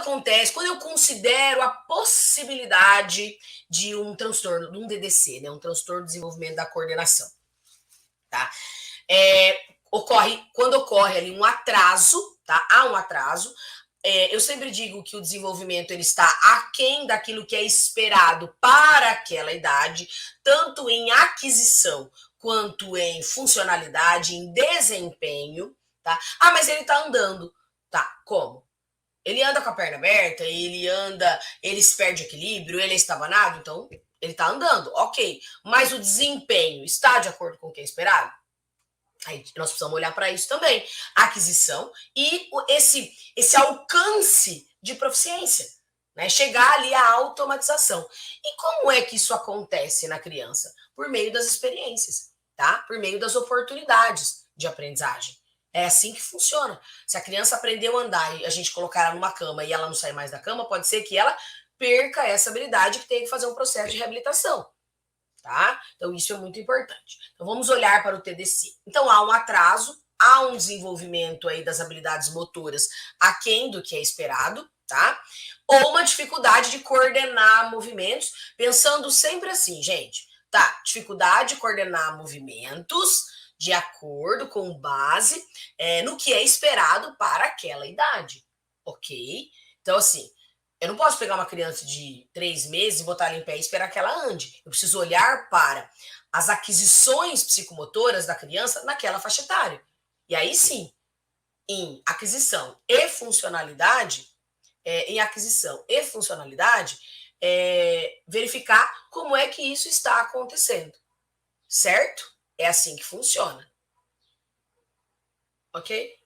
acontece, quando eu considero a possibilidade de um transtorno, de um DDC, né, um transtorno de desenvolvimento da coordenação, tá? Quando ocorre ali um atraso, tá? Há um atraso. Eu sempre digo que o desenvolvimento ele está aquém daquilo que é esperado para aquela idade, tanto em aquisição quanto em funcionalidade, em desempenho, tá? Ah, mas ele está andando. Tá, como? Ele anda com a perna aberta, ele se perde equilíbrio, ele é estabanado, então ele está andando, ok. Mas o desempenho está de acordo com o que é esperado? Aí nós precisamos olhar para isso também. A aquisição e esse alcance de proficiência, né? Chegar ali à automatização. E como é que isso acontece na criança? Por meio das experiências, tá? Por meio das oportunidades de aprendizagem. É assim que funciona. Se a criança aprendeu a andar e a gente colocar ela numa cama e ela não sair mais da cama, pode ser que ela perca essa habilidade e que tenha que fazer um processo de reabilitação. Tá? Então, isso é muito importante. Então, vamos olhar para o TDC. Então, há um atraso, há um desenvolvimento aí das habilidades motoras aquém do que é esperado, tá? Ou uma dificuldade de coordenar movimentos, pensando sempre assim, gente, tá? Dificuldade de coordenar movimentos de acordo com base no que é esperado para aquela idade, ok? Então, assim, eu não posso pegar uma criança de 3 meses e botar ela em pé e esperar que ela ande. Eu preciso olhar para as aquisições psicomotoras da criança naquela faixa etária. E aí sim, em aquisição e funcionalidade, verificar como é que isso está acontecendo. Certo? É assim que funciona. Ok?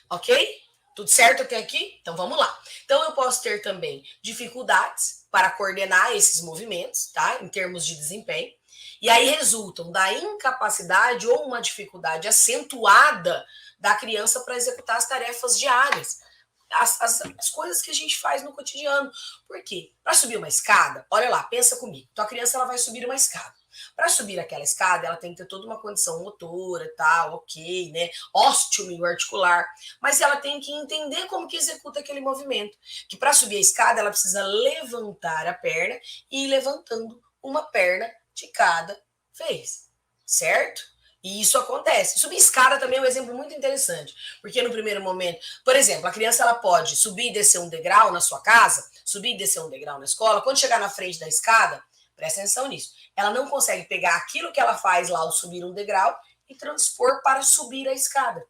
Ok? Tudo certo até aqui? Então vamos lá. Então eu posso ter também dificuldades para coordenar esses movimentos, tá? Em termos de desempenho. E aí resultam da incapacidade ou uma dificuldade acentuada da criança para executar as tarefas diárias. As coisas que a gente faz no cotidiano. Por quê? Para subir uma escada, olha lá, pensa comigo. Tua criança ela vai subir uma escada. Para subir aquela escada, ela tem que ter toda uma condição motora, tal, ok, né? Osteoarticular, mas ela tem que entender como que executa aquele movimento. Que para subir a escada, ela precisa levantar a perna e ir levantando uma perna de cada vez, certo? E isso acontece. Subir escada também é um exemplo muito interessante, porque no primeiro momento, por exemplo, a criança ela pode subir e descer um degrau na sua casa, subir e descer um degrau na escola, quando chegar na frente da escada, presta atenção nisso, ela não consegue pegar aquilo que ela faz lá ao subir um degrau e transpor para subir a escada.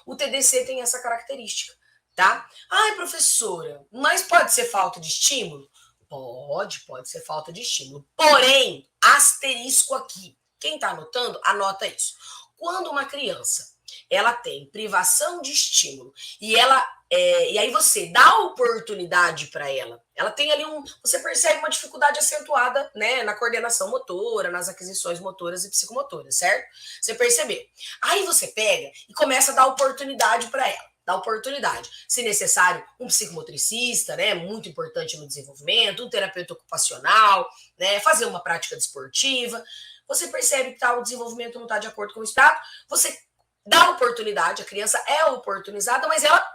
O TDC tem essa característica, tá? Ai, professora, mas pode ser falta de estímulo? Pode ser falta de estímulo. Porém, asterisco aqui. Quem está anotando, anota isso. Quando uma criança ela tem privação de estímulo e aí você dá oportunidade para ela tem ali você percebe uma dificuldade acentuada, né, na coordenação motora, nas aquisições motoras e psicomotoras, certo? Você percebeu. Aí você pega e começa a dar oportunidade para ela. Dá oportunidade. Se necessário, um psicomotricista, né, muito importante no desenvolvimento, um terapeuta ocupacional, né, fazer uma prática desportiva. Você percebe que o desenvolvimento não está de acordo com o estado, você dá oportunidade, a criança é oportunizada, mas ela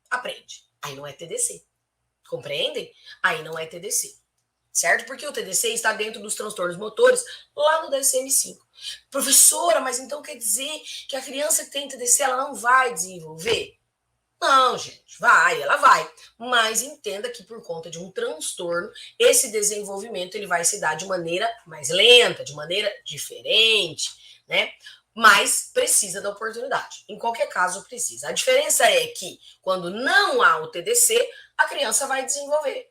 aprende. Aí não é TDC. Compreendem? Aí não é TDC. Certo? Porque o TDC está dentro dos transtornos motores, lá no DSM-5. Professora, mas então quer dizer que a criança que tem TDC, ela não vai desenvolver? Não, gente, ela vai. Mas entenda que por conta de um transtorno, esse desenvolvimento ele vai se dar de maneira mais lenta, de maneira diferente, né? Mas precisa da oportunidade. Em qualquer caso, precisa. A diferença é que quando não há o TDC, a criança vai desenvolver.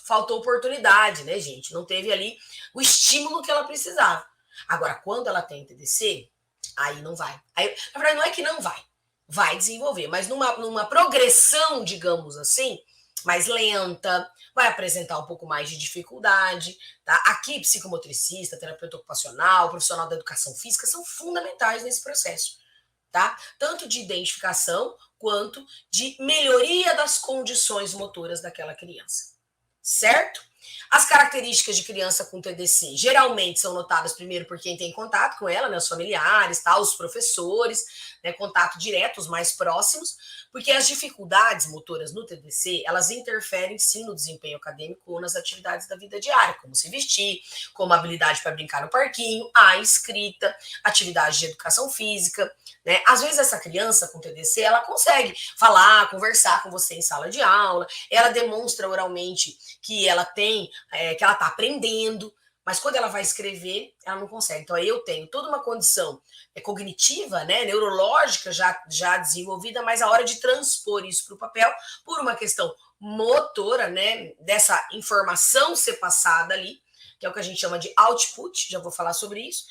Faltou oportunidade, né, gente? Não teve ali o estímulo que ela precisava. Agora, quando ela tem TDC, aí não vai. Aí, na verdade, não é que não vai desenvolver, mas numa progressão, digamos assim, mais lenta, vai apresentar um pouco mais de dificuldade, tá? Aqui, psicomotricista, terapeuta ocupacional, profissional da educação física são fundamentais nesse processo, tá? Tanto de identificação quanto de melhoria das condições motoras daquela criança, certo? As características de criança com TDC geralmente são notadas primeiro por quem tem contato com ela, né, os familiares, tá, os professores, né, contato direto, os mais próximos, porque as dificuldades motoras no TDC, elas interferem sim no desempenho acadêmico ou nas atividades da vida diária, como se vestir, como habilidade para brincar no parquinho, a escrita, atividade de educação física, né? Às vezes essa criança com TDC, ela consegue falar, conversar com você em sala de aula, ela demonstra oralmente que ela tem, que ela está aprendendo, mas quando ela vai escrever, ela não consegue. Então, aí eu tenho toda uma condição cognitiva, né, neurológica já desenvolvida, mas a hora de transpor isso para o papel, por uma questão motora, né, dessa informação ser passada ali, que é o que a gente chama de output, já vou falar sobre isso,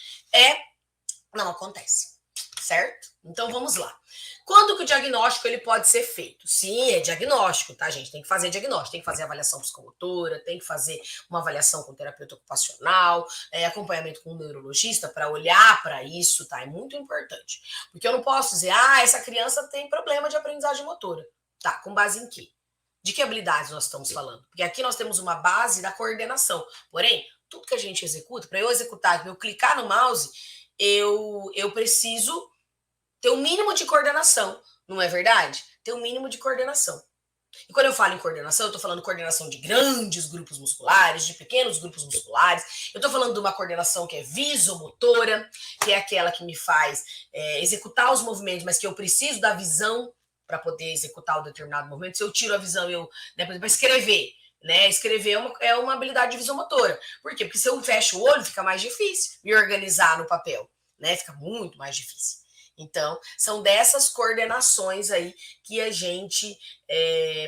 não acontece, certo? Então, vamos lá. Quando que o diagnóstico ele pode ser feito? Sim, é diagnóstico, tá, gente? Tem que fazer diagnóstico, tem que fazer avaliação psicomotora, tem que fazer uma avaliação com terapeuta ocupacional, acompanhamento com um neurologista para olhar para isso, tá? É muito importante. Porque eu não posso dizer, essa criança tem problema de aprendizagem motora. Tá, com base em quê? De que habilidades nós estamos falando? Porque aqui nós temos uma base da coordenação. Porém, tudo que a gente executa, para eu executar, para eu clicar no mouse, eu preciso ter o mínimo de coordenação, não é verdade? Ter o mínimo de coordenação. E quando eu falo em coordenação, eu estou falando coordenação de grandes grupos musculares, de pequenos grupos musculares. Eu estou falando de uma coordenação que é visomotora, que é aquela que me faz executar os movimentos, mas que eu preciso da visão para poder executar o determinado movimento. Se eu tiro a visão, né, por exemplo, escrever. Né? Escrever é uma habilidade visomotora. Por quê? Porque se eu fecho o olho, fica mais difícil me organizar no papel. Né? Fica muito mais difícil. Então, são dessas coordenações aí que a gente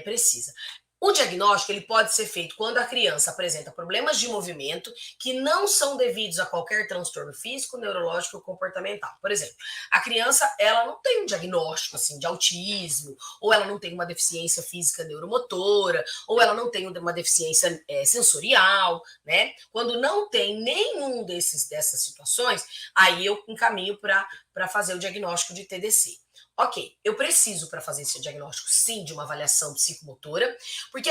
precisa. O diagnóstico ele pode ser feito quando a criança apresenta problemas de movimento que não são devidos a qualquer transtorno físico, neurológico ou comportamental. Por exemplo, a criança ela não tem um diagnóstico assim de autismo, ou ela não tem uma deficiência física neuromotora, ou ela não tem uma deficiência sensorial, né? Quando não tem nenhum dessas situações, aí eu encaminho para fazer o diagnóstico de TDC. Ok, eu preciso para fazer esse diagnóstico, sim, de uma avaliação psicomotora, porque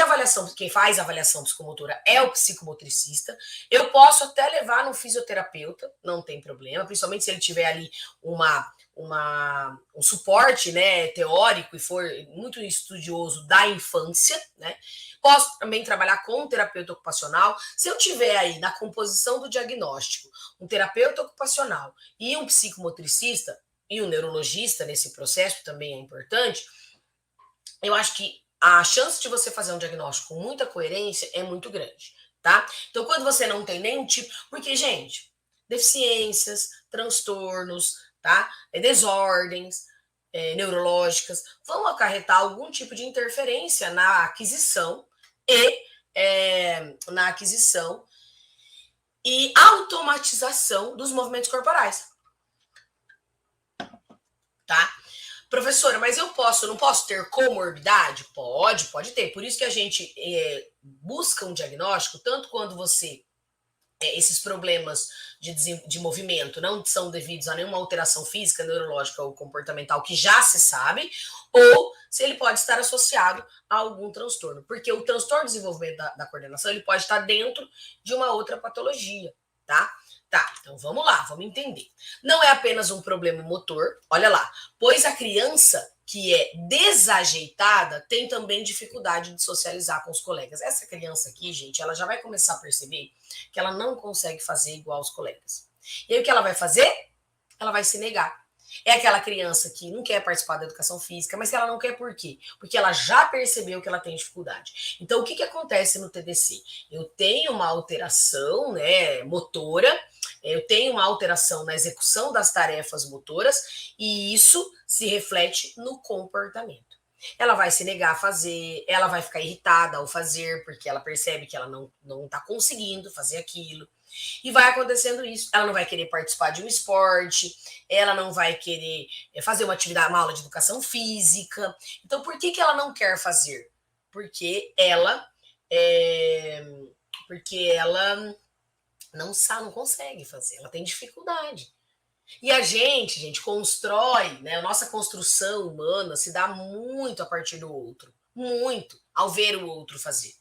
quem faz a avaliação psicomotora é o psicomotricista. Eu posso até levar no fisioterapeuta, não tem problema, principalmente se ele tiver ali um suporte, né, teórico e for muito estudioso da infância, né? Posso também trabalhar com um terapeuta ocupacional. Se eu tiver aí na composição do diagnóstico um terapeuta ocupacional e um psicomotricista, e o neurologista nesse processo também é importante, eu acho que a chance de você fazer um diagnóstico com muita coerência é muito grande, tá? Então, quando você não tem nenhum tipo... Porque, gente, deficiências, transtornos, tá? Desordens neurológicas vão acarretar algum tipo de interferência na aquisição e automatização dos movimentos corporais. Tá? Professora, mas não posso ter comorbidade? Pode ter. Por isso que a gente busca um diagnóstico, tanto quando esses problemas de movimento não são devidos a nenhuma alteração física, neurológica ou comportamental que já se sabe, ou se ele pode estar associado a algum transtorno. Porque o transtorno de desenvolvimento da coordenação ele pode estar dentro de uma outra patologia, tá? Tá, então vamos lá, vamos entender. Não é apenas um problema motor, olha lá, pois a criança que é desajeitada tem também dificuldade de socializar com os colegas. Essa criança aqui, gente, ela já vai começar a perceber que ela não consegue fazer igual aos colegas. E aí o que ela vai fazer? Ela vai se negar. É aquela criança que não quer participar da educação física, mas ela não quer por quê? Porque ela já percebeu que ela tem dificuldade. Então, o que acontece no TDC? Eu tenho uma alteração, né, motora, eu tenho uma alteração na execução das tarefas motoras e isso se reflete no comportamento. Ela vai se negar a fazer, ela vai ficar irritada ao fazer, porque ela percebe que ela não está conseguindo fazer aquilo. E vai acontecendo isso. Ela não vai querer participar de um esporte, ela não vai querer fazer uma atividade, uma aula de educação física. Então, por que ela não quer fazer? Porque ela não consegue fazer, ela tem dificuldade. E a gente constrói, né? A nossa construção humana se dá muito a partir do outro, muito, ao ver o outro fazer.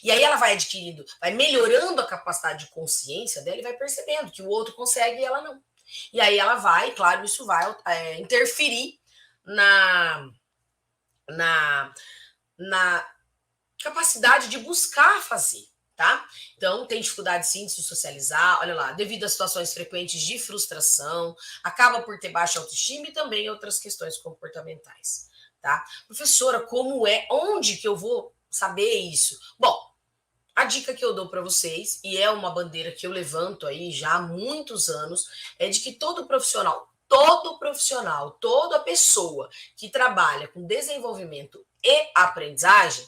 E aí ela vai adquirindo, vai melhorando a capacidade de consciência dela e vai percebendo que o outro consegue e ela não. E aí ela vai, claro, isso vai interferir na, na, na capacidade de buscar fazer, tá? Então, tem dificuldade sim de se socializar, olha lá, devido a situações frequentes de frustração, acaba por ter baixa autoestima e também outras questões comportamentais, tá? Professora, como é? Onde que eu vou saber isso? Bom, a dica que eu dou para vocês, e é uma bandeira que eu levanto aí já há muitos anos, é de que todo profissional, toda pessoa que trabalha com desenvolvimento e aprendizagem,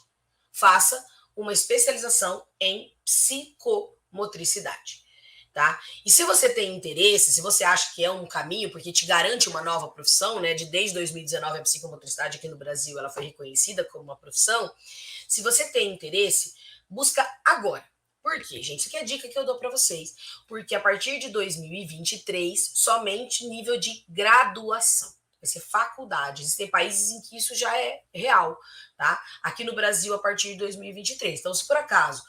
faça uma especialização em psicomotricidade. Tá? E se você tem interesse, se você acha que é um caminho, porque te garante uma nova profissão, né? Desde 2019 a psicomotricidade aqui no Brasil ela foi reconhecida como uma profissão. Se você tem interesse, busca agora. Por quê, gente? Isso aqui é a dica que eu dou para vocês. Porque a partir de 2023, somente nível de graduação. Vai ser faculdade. Existem países em que isso já é real, tá? Aqui no Brasil, a partir de 2023. Então, se por acaso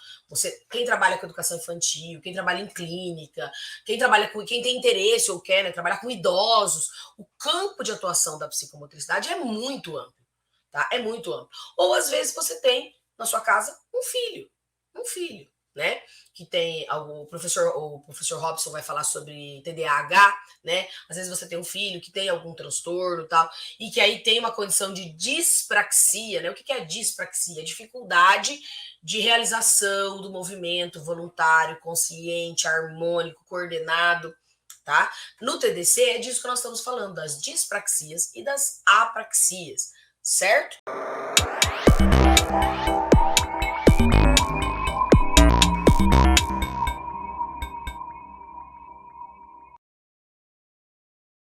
quem trabalha com educação infantil, quem trabalha em clínica, quem tem interesse ou quer, né, trabalhar com idosos, o campo de atuação da psicomotricidade é muito amplo, tá? É muito amplo. Ou às vezes você tem na sua casa um filho, né? Que tem o professor Robson vai falar sobre TDAH, né? Às vezes você tem um filho que tem algum transtorno, tal, e que aí tem uma condição de dispraxia, né? O que é dispraxia? Dificuldade de realização do movimento voluntário, consciente, harmônico, coordenado, tá? No TDC é disso que nós estamos falando, das dispraxias e das apraxias, certo?